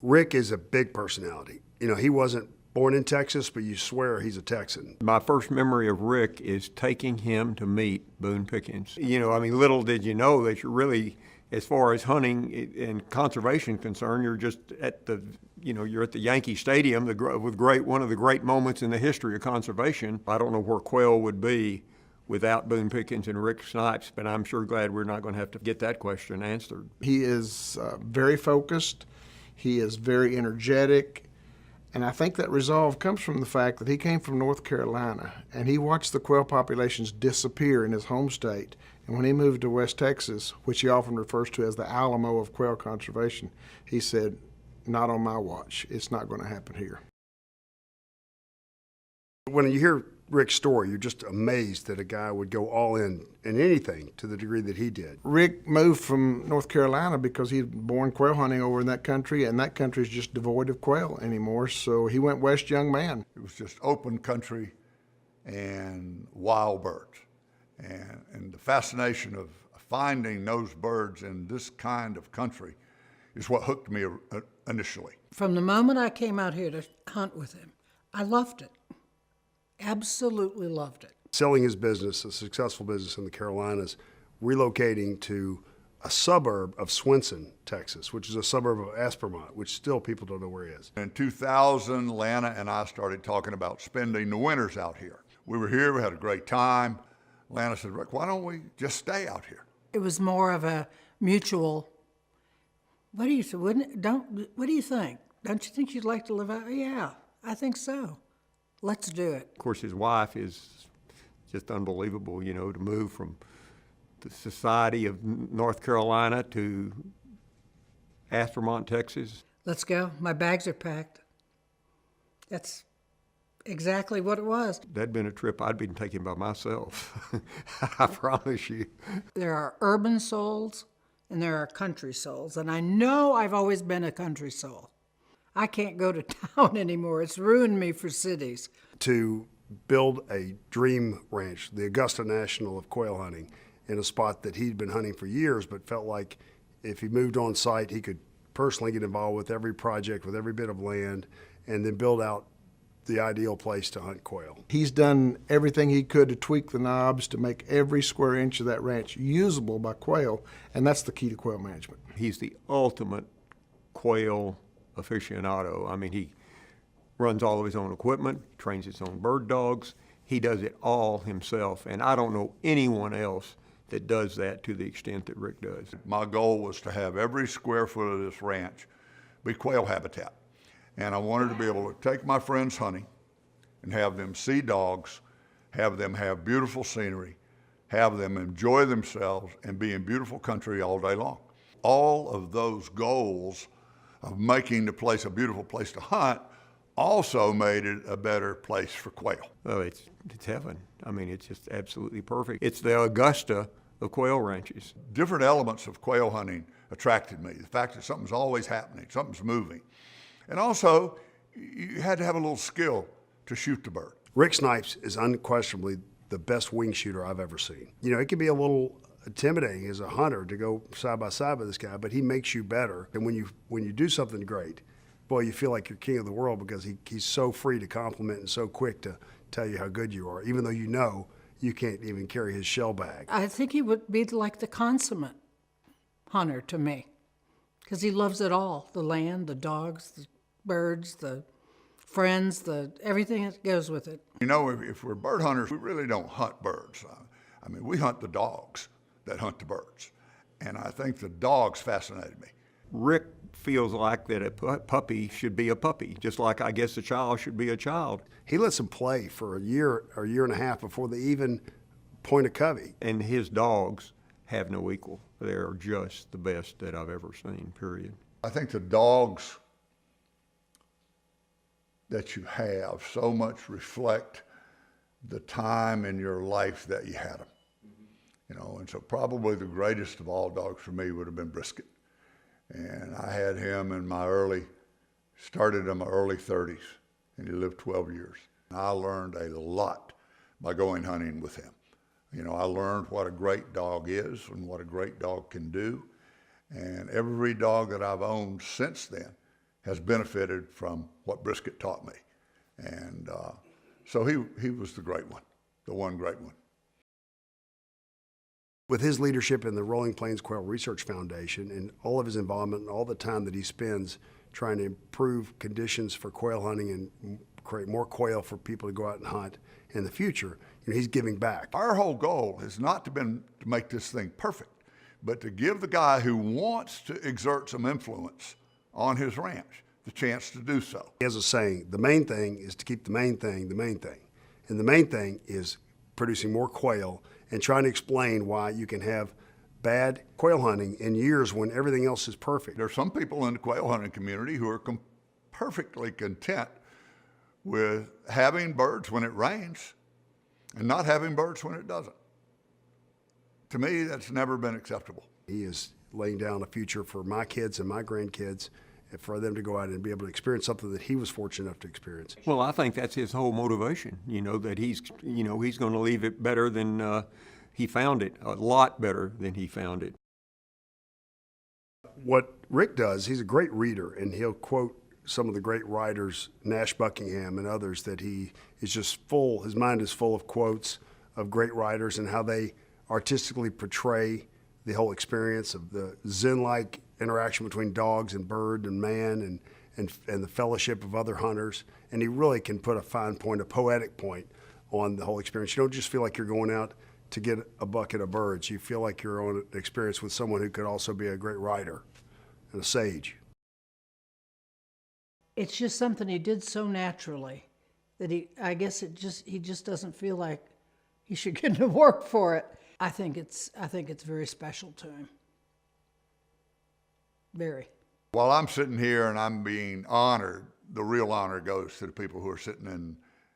Rick is a big personality. You know, he wasn't born in Texas, but you swear he's a Texan. My first memory of Rick is taking him to meet Boone Pickens. You know, I mean, little did you know that you're really, as far as hunting and conservation concerned, you're just at the, you know, you're at the Yankee Stadium with one of the great moments in the history of conservation. I don't know where quail would be without Boone Pickens and Rick Snipes, but I'm sure glad we're not going to have to get that question answered. He is very focused. He is very energetic. And I think that resolve comes from the fact that he came from North Carolina and he watched the quail populations disappear in his home state. And when he moved to West Texas, which he often refers to as the Alamo of quail conservation, he said, "Not on my watch. It's not going to happen here." When you hear Rick's story, you're just amazed that a guy would go all in anything to the degree that he did. Rick moved from North Carolina because he'd born quail hunting over in that country, and that country is just devoid of quail anymore, so he went west young man. It was just open country and wild birds. And the fascination of finding those birds in this kind of country is what hooked me initially. From the moment I came out here to hunt with him, I loved it. Absolutely loved it. Selling his business, a successful business in the Carolinas, relocating to a suburb of Swenson, Texas, which is a suburb of Espermont, which still people don't know where he is. In 2000, Lana and I started talking about spending the winters out here. We were here, we had a great time. Lana said, "Rick, why don't we just stay out here?" It was more of a mutual, what do you think? Don't you think you'd like to live out? Yeah, I think so. Let's do it. Of course, his wife is just unbelievable, you know, to move from the society of North Carolina to Espermont, Texas. Let's go. My bags are packed. That's exactly what it was. That'd been a trip I'd been taking by myself, I promise you. There are urban souls and there are country souls, and I know I've always been a country soul. I can't go to town anymore. It's ruined me for cities. To build a dream ranch, the Augusta National of quail hunting, in a spot that he'd been hunting for years, but felt like if he moved on site, he could personally get involved with every project, with every bit of land, and then build out the ideal place to hunt quail. He's done everything he could to tweak the knobs to make every square inch of that ranch usable by quail, and that's the key to quail management. He's the ultimate quail aficionado. I mean, he runs all of his own equipment, trains his own bird dogs. He does it all himself, and I don't know anyone else that does that to the extent that Rick does. My goal was to have every square foot of this ranch be quail habitat. And I wanted to be able to take my friends hunting and have them see dogs, have them have beautiful scenery, have them enjoy themselves and be in beautiful country all day long. All of those goals of making the place a beautiful place to hunt also made it a better place for quail. Oh, it's heaven. I mean, it's just absolutely perfect. It's the Augusta of quail ranches. Different elements of quail hunting attracted me. The fact that something's always happening, something's moving. And also, you had to have a little skill to shoot the bird. Rick Snipes is unquestionably the best wing shooter I've ever seen. You know, it can be a little intimidating as a hunter to go side by side with this guy, but he makes you better. And when you do something great, boy, you feel like you're king of the world because he's so free to compliment and so quick to tell you how good you are, even though you know you can't even carry his shell bag. I think he would be like the consummate hunter to me because he loves it all, the land, the dogs, the birds, the friends, everything that goes with it. You know, if we're bird hunters, we really don't hunt birds. I mean, we hunt the dogs that hunt the birds. And I think the dogs fascinated me. Rick feels like that a puppy should be a puppy, just like I guess a child should be a child. He lets them play for a year or a year and a half before they even point a covey. And his dogs have no equal. They're just the best that I've ever seen, period. I think the dogs that you have so much reflect the time in your life that you had them. You know, and so probably the greatest of all dogs for me would have been Brisket. And I had him in started in my early 30s, and he lived 12 years. And I learned a lot by going hunting with him. You know, I learned what a great dog is and what a great dog can do. And every dog that I've owned since then has benefited from what Brisket taught me. And so he was the great one, the one great one. With his leadership in the Rolling Plains Quail Research Foundation and all of his involvement and all the time that he spends trying to improve conditions for quail hunting and create more quail for people to go out and hunt in the future, he's giving back. Our whole goal has not been to make this thing perfect, but to give the guy who wants to exert some influence on his ranch the chance to do so. He has a saying, the main thing is to keep the main thing the main thing. And the main thing is producing more quail and trying to explain why you can have bad quail hunting in years when everything else is perfect. There are some people in the quail hunting community who are perfectly content with having birds when it rains and not having birds when it doesn't. To me, that's never been acceptable. He is laying down a future for my kids and my grandkids and for them to go out and be able to experience something that he was fortunate enough to experience. Well, I think that's his whole motivation, that he's going to leave it better than he found it, a lot better than he found it. What Rick does, he's a great reader, and he'll quote some of the great writers, Nash Buckingham and others, that he is just full, his mind is full of quotes of great writers and how they artistically portray the whole experience of the Zen-like interaction between dogs and bird and man and the fellowship of other hunters. And he really can put a fine point, a poetic point on the whole experience. You don't just feel like you're going out to get a bucket of birds. You feel like you're on an experience with someone who could also be a great writer and a sage. It's just something he did so naturally that he just doesn't feel like he should get to work for it. I think it's very special to him. Very. While I'm sitting here and I'm being honored, the real honor goes to the people who are sitting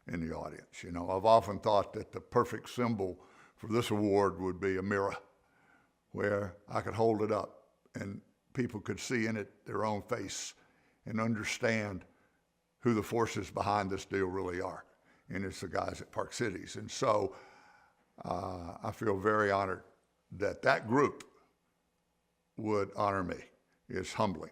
in the audience. I've often thought that the perfect symbol for this award would be a mirror where I could hold it up and people could see in it their own face and understand who the forces behind this deal really are. And it's the guys at Park Cities. And so I feel very honored that that group would honor me. It's humbling.